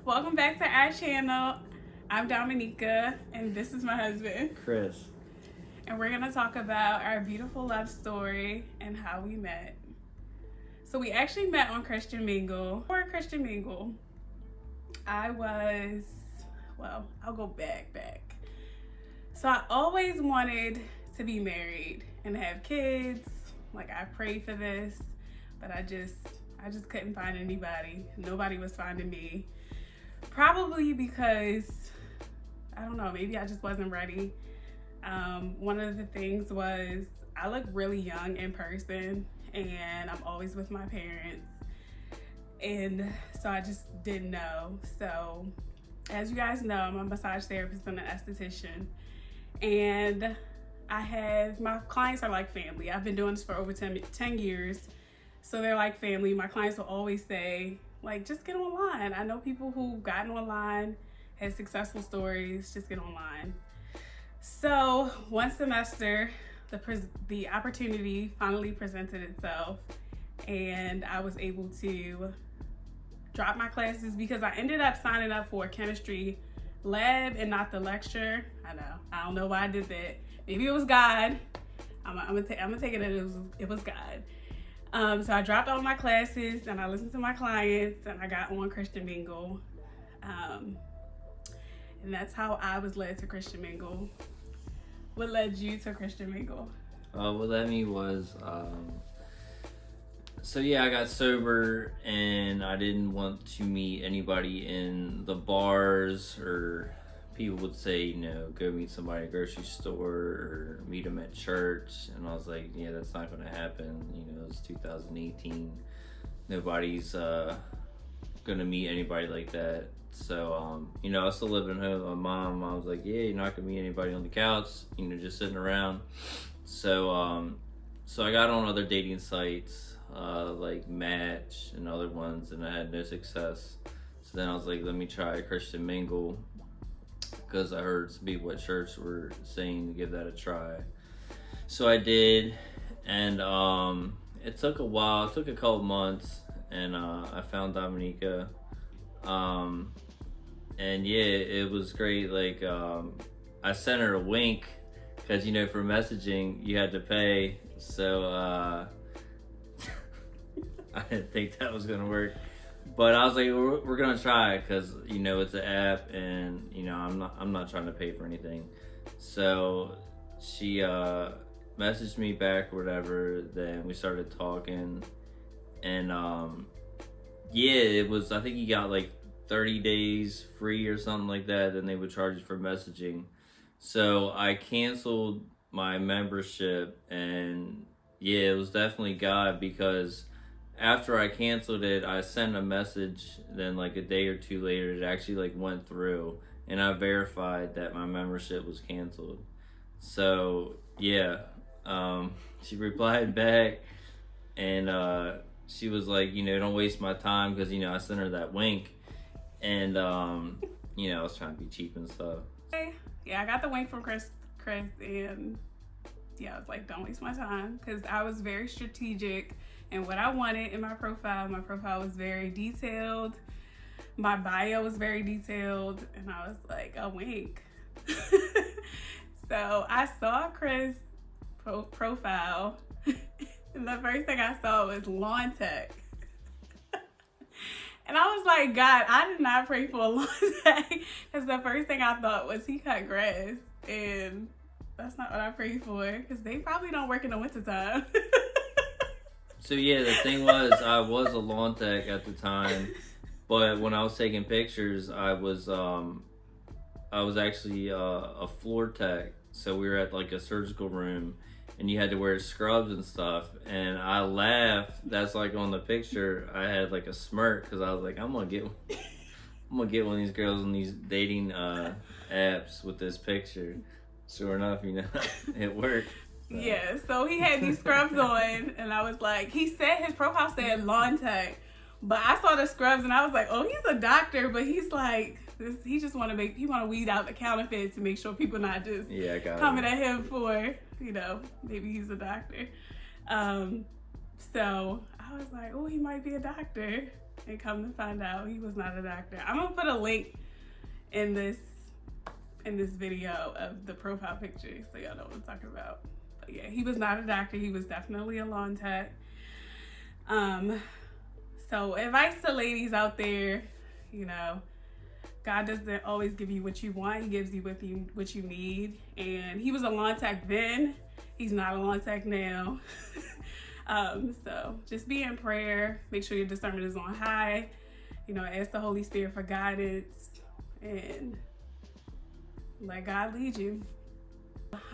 Welcome back to our channel. I'm Dominica, and this is my husband, Chris. and we're gonna talk about our beautiful love story and how we met. So we actually met on Christian Mingle. For Christian Mingle, I'll go back. So I always wanted to be married and have kids. Like, I prayed for this, but I just couldn't find anybody. Nobody was finding me. Probably because, I don't know, maybe I just wasn't ready. One of the things was I look really young in person, and I'm always with my parents. And so I just didn't know. So as you guys know, I'm a massage therapist and an esthetician. And my clients are like family. I've been doing this for over 10 years. So they're like family. My clients will always say, like, just get online. I know people who've gotten online, had successful stories, just get online. So one semester, the opportunity finally presented itself, and I was able to drop my classes because I ended up signing up for a chemistry lab and not the lecture. I know. I don't know why I did that. Maybe it was God. I'm gonna take it as it was God. So I dropped all my classes and I listened to my clients and I got on Christian Mingle. And that's how I was led to Christian Mingle. What led you to Christian Mingle? What led me was, I got sober and I didn't want to meet anybody in the bars, or people would say, go meet somebody at a grocery store or meet them at church. And I was like, yeah, that's not going to happen. It's 2018. Nobody's going to meet anybody like that. So, I was still living at home with my mom. I was like, yeah, you're not going to meet anybody on the couch, just sitting around. So I got on other dating sites, like Match and other ones, and I had no success. So then I was like, let me try Christian Mingle, because I heard some people at church were saying to give that a try. So I did, and it took a while. It took a couple months, and I found Dominica. And yeah, it was great. Like, I sent her a wink, because for messaging you had to pay. So I didn't think that was gonna work, but I was like, we're gonna try, because it's an app, and I'm not trying to pay for anything. So she messaged me back or whatever. Then we started talking, and it was, I think you got like 30 days free or something like that. Then they would charge you for messaging. So I canceled my membership, and it was definitely God, because after I canceled it, I sent a message. Then like a day or two later, it actually like went through, and I verified that my membership was canceled. So she replied back, and she was like, don't waste my time, because I sent her that wink, and I was trying to be cheap and stuff. Yeah, I got the wink from Chris, and I was like, don't waste my time, because I was very strategic in what I wanted in my profile. My profile was very detailed. My bio was very detailed, and I was like, a wink. So I saw Chris' profile, and the first thing I saw was lawn tech. And I was like, God, I did not pray for a lawn tech, because the first thing I thought was he cut grass, and that's not what I prayed for, because they probably don't work in the wintertime. So the thing was, I was a lawn tech at the time, but when I was taking pictures, I was actually a floor tech. So we were at like a surgical room, and you had to wear scrubs and stuff. And I laughed. That's like on the picture. I had like a smirk, because I was like, I'm gonna get one of these girls on these dating apps with this picture. Sure enough, it worked. So. Yeah, so he had these scrubs on, and I was like, his profile said lawn tech, but I saw the scrubs, and I was like, oh, he's a doctor, but he's like, he just want to weed out the counterfeits to make sure people not just coming at him for, maybe he's a doctor. So I was like, oh, he might be a doctor. And come to find out, he was not a doctor. I'm gonna put a link in this video of the profile picture so y'all know what I'm talking about. But yeah, he was not a doctor. He was definitely a lawn tech. So advice to ladies out there, you know, God doesn't always give you what you want. He gives you what you need. And he was a lawn tech then. He's not a lawn tech now. So just be in prayer. Make sure your discernment is on high. You know, ask the Holy Spirit for guidance and let God lead you.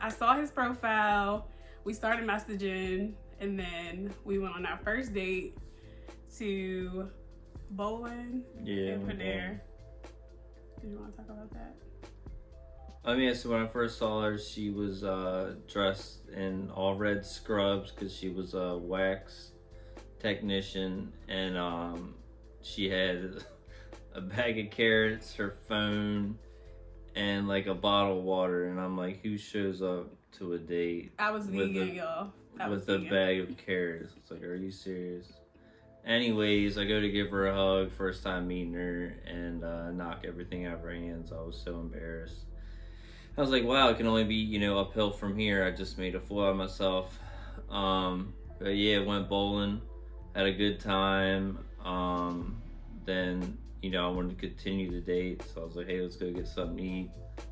I saw his profile. We started messaging, and then we went on our first date to bowling in Panera. Do you want to talk about that? So when I first saw her, she was dressed in all red scrubs because she was a wax technician, and she had a bag of carrots, her phone, and like a bottle of water. And I'm like, who shows up to a date? I was vegan, y'all. With a bag of carrots. It's like, are you serious? Anyways, I go to give her a hug, first time meeting her, and knock everything out of her hands. I was so embarrassed. I was like, wow, it can only be, uphill from here. I just made a fool out of myself. But yeah, went bowling, had a good time. Then, I wanted to continue the date, so I was like, hey, let's go get something to eat.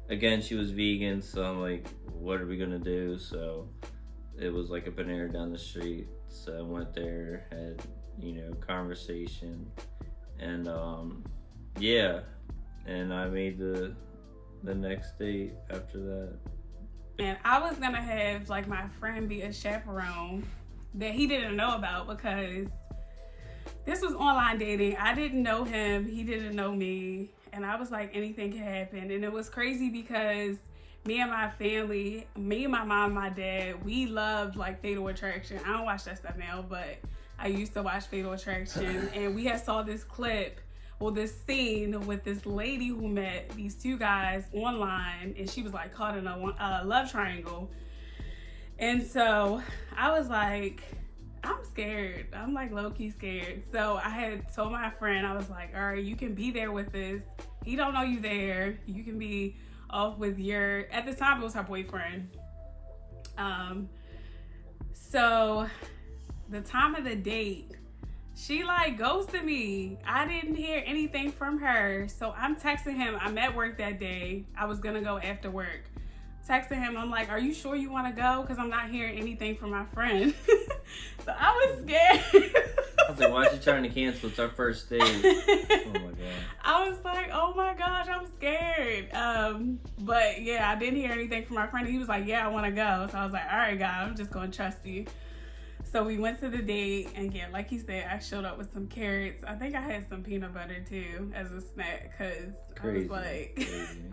Again, she was vegan, so I'm like, what are we gonna do? So it was like a Panera down the street. So I went there, had, conversation, and yeah, and I made the next date after that. And I was gonna have like my friend be a chaperone that he didn't know about, because this was online dating. I didn't know him, he didn't know me, and I was like, anything can happen. And it was crazy because me and my family, me and my mom, my dad, we loved like Fatal Attraction. I don't watch that stuff now, but I used to watch Fatal Attraction. And we had saw this clip, this scene with this lady who met these two guys online, and she was like caught in a love triangle. And so I was like, I'm scared. I'm like low-key scared. So I had told my friend, I was like, all right, you can be there with us. He don't know you there. You can be off with at the time it was her boyfriend. So the time of the date, she like ghosted me. I didn't hear anything from her. So I'm texting him. I'm at work that day. I was gonna go after work. Texting him, I'm like, are you sure you want to go? Because I'm not hearing anything from my friend. So I was scared. I was like, why is she trying to cancel? It's our first date. Oh my god. I was like, oh my gosh, I'm scared. But yeah, I didn't hear anything from my friend. He was like, yeah, I want to go. So I was like, all right, God, I'm just going to trust you. So we went to the date, and yeah, like he said, I showed up with some carrots. I think I had some peanut butter too as a snack, because I was like,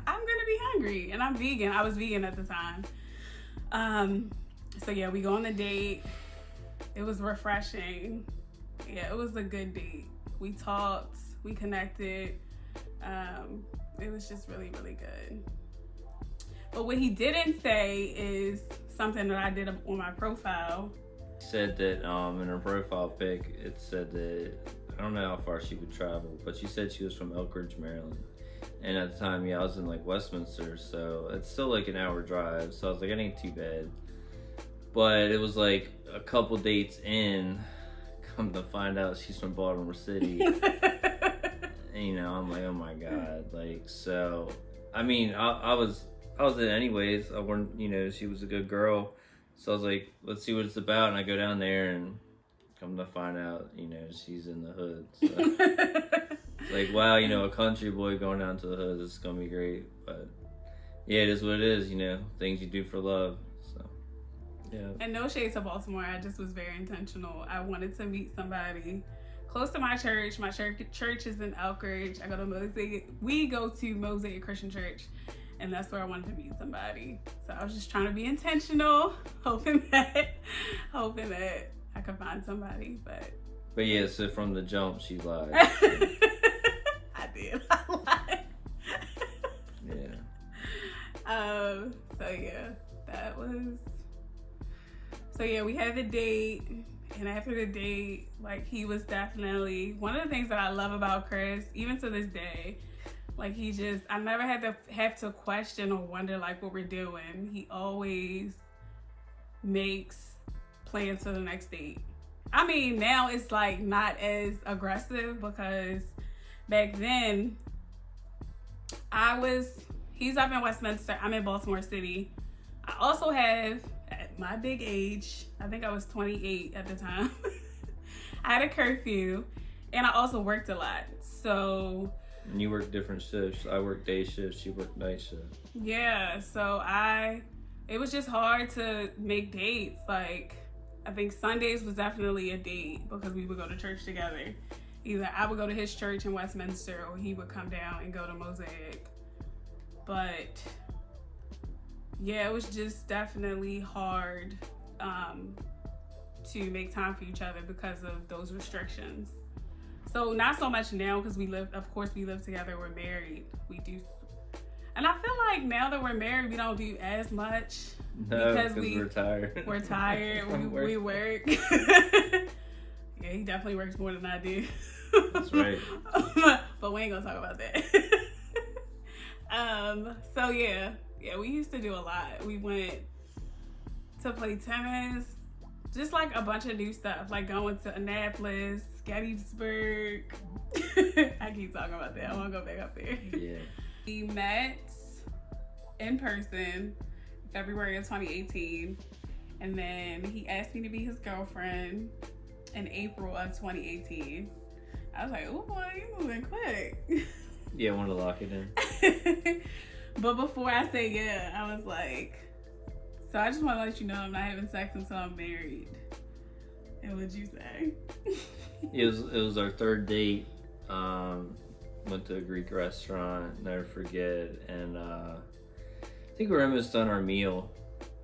I'm gonna be hungry, and I'm vegan. I was vegan at the time. So yeah, we go on the date. It was refreshing. Yeah, it was a good date. We talked, we connected. It was just really, really good. But what he didn't say is something that I did on my profile. Said that in her profile pic, it said that, I don't know how far she would travel, but she said she was from Elkridge, Maryland. And at the time, I was in like Westminster, so it's still like an hour drive. So I was like, it ain't too bad. But it was like a couple dates in, come to find out she's from Baltimore City. And, I'm like, oh my god. Like, so, I mean, I was in anyways. I weren't, she was a good girl. So I was like, let's see what it's about. And I go down there, and come to find out, she's in the hood. So it's like, wow, a country boy going down to the hood, it's going to be great. But yeah, it is what it is, things you do for love. So, yeah. And no shade to Baltimore. I just was very intentional. I wanted to meet somebody close to my church. My church is in Elkridge. I go to Mosaic. We go to Mosaic Christian Church. And that's where I wanted to meet somebody. So I was just trying to be intentional, hoping that I could find somebody. But yeah, so from the jump, she lied. I did. I lied. Yeah. So yeah, that was. So yeah, we had the date. And after the date, like, he was definitely one of the things that I love about Chris, even to this day. Like, I never had to have to question or wonder, like, what we're doing. He always makes plans for the next date. I mean, now it's, like, not as aggressive because back then, he's up in Westminster. I'm in Baltimore City. I also have, at my big age, I think I was 28 at the time, I had a curfew, and I also worked a lot. So... And you work different shifts. I work day shifts, you work night shifts. Yeah, so it was just hard to make dates. Like, I think Sundays was definitely a date because we would go to church together. Either I would go to his church in Westminster or he would come down and go to Mosaic. But yeah, it was just definitely hard to make time for each other because of those restrictions. So not so much now because we live together, we're married. We do. And I feel like now that we're married, we don't do as much. No, because we're tired. We're tired. we work. Yeah, he definitely works more than I do. That's right. But we ain't gonna talk about that. So yeah, we used to do a lot. We went to play tennis, just like a bunch of new stuff, like going to Annapolis, Gettysburg. I keep talking about that. I want to go back up there. Yeah. We met in person February of 2018, and then he asked me to be his girlfriend in April of 2018. I was like, oh boy, you moving quick. Yeah, I wanted to lock it in. But before I say yeah, I was like, so I just want to let you know I'm not having sex until I'm married. And what'd you say? It was our third date. Went to a Greek restaurant, never forget. And I think we were almost done our meal.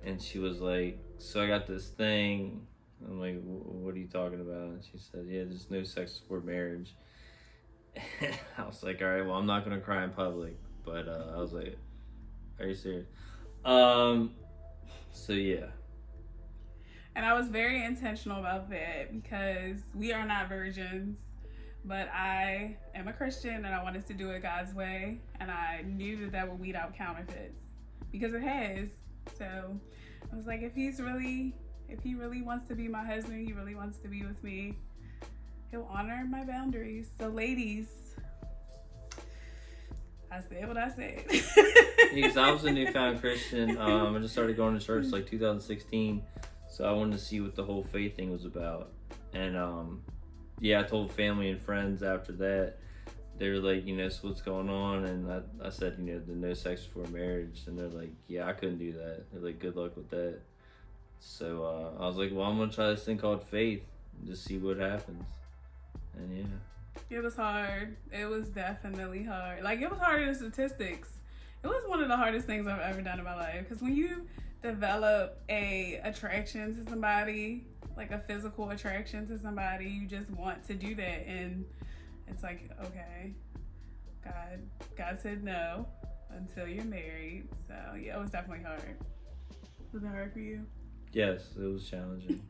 And she was like, so I got this thing. I'm like, what are you talking about? And she said, yeah, there's no sex before marriage. And I was like, all right, well, I'm not going to cry in public. But I was like, are you serious? So yeah. And I was very intentional about that because we are not virgins, but I am a Christian and I wanted to do it God's way. And I knew that would weed out counterfeits because it has. So I was like, if he really wants to be my husband, he really wants to be with me, he'll honor my boundaries. So ladies, I said what I said. Because I was a newfound Christian. I just started going to church like 2016. So I wanted to see what the whole faith thing was about. And yeah, I told family and friends after that. They were like, so what's going on? And I said, the no sex before marriage. And they're like, yeah, I couldn't do that. They're like, good luck with that. So I was like, well, I'm going to try this thing called faith and just see what happens. And yeah. It was hard. It was definitely hard. Like, it was harder than statistics. It was one of the hardest things I've ever done in my life. Because when you develop a attraction to somebody, like a physical attraction to somebody, you just want to do that. And it's like, okay, God said no until you're married. So yeah, it was definitely hard. Was it hard for you? Yes, it was challenging.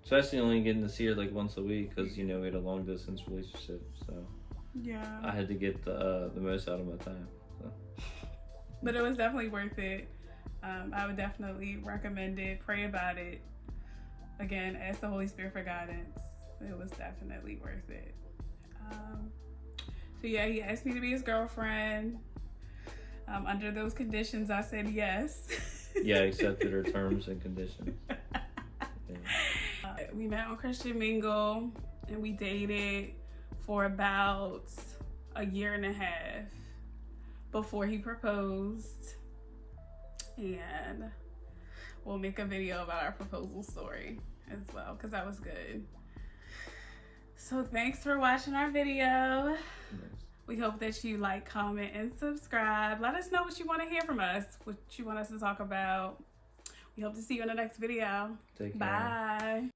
Especially only getting to see her like once a week because, we had a long distance relationship. So yeah, I had to get the most out of my time. So. But it was definitely worth it. I would definitely recommend it. Pray about it. Again, ask the Holy Spirit for guidance. It was definitely worth it. So yeah, he asked me to be his girlfriend. Under those conditions, I said yes. Yeah, I accepted her terms and conditions. Yeah. We met on Christian Mingle and we dated for about a year and a half before he proposed. And we'll make a video about our proposal story as well because that was good. So thanks for watching our video. Nice. We hope that you like, comment, and subscribe. Let us know what you want to hear from us, what you want us to talk about. We hope to see you in the next video. Take care. Bye.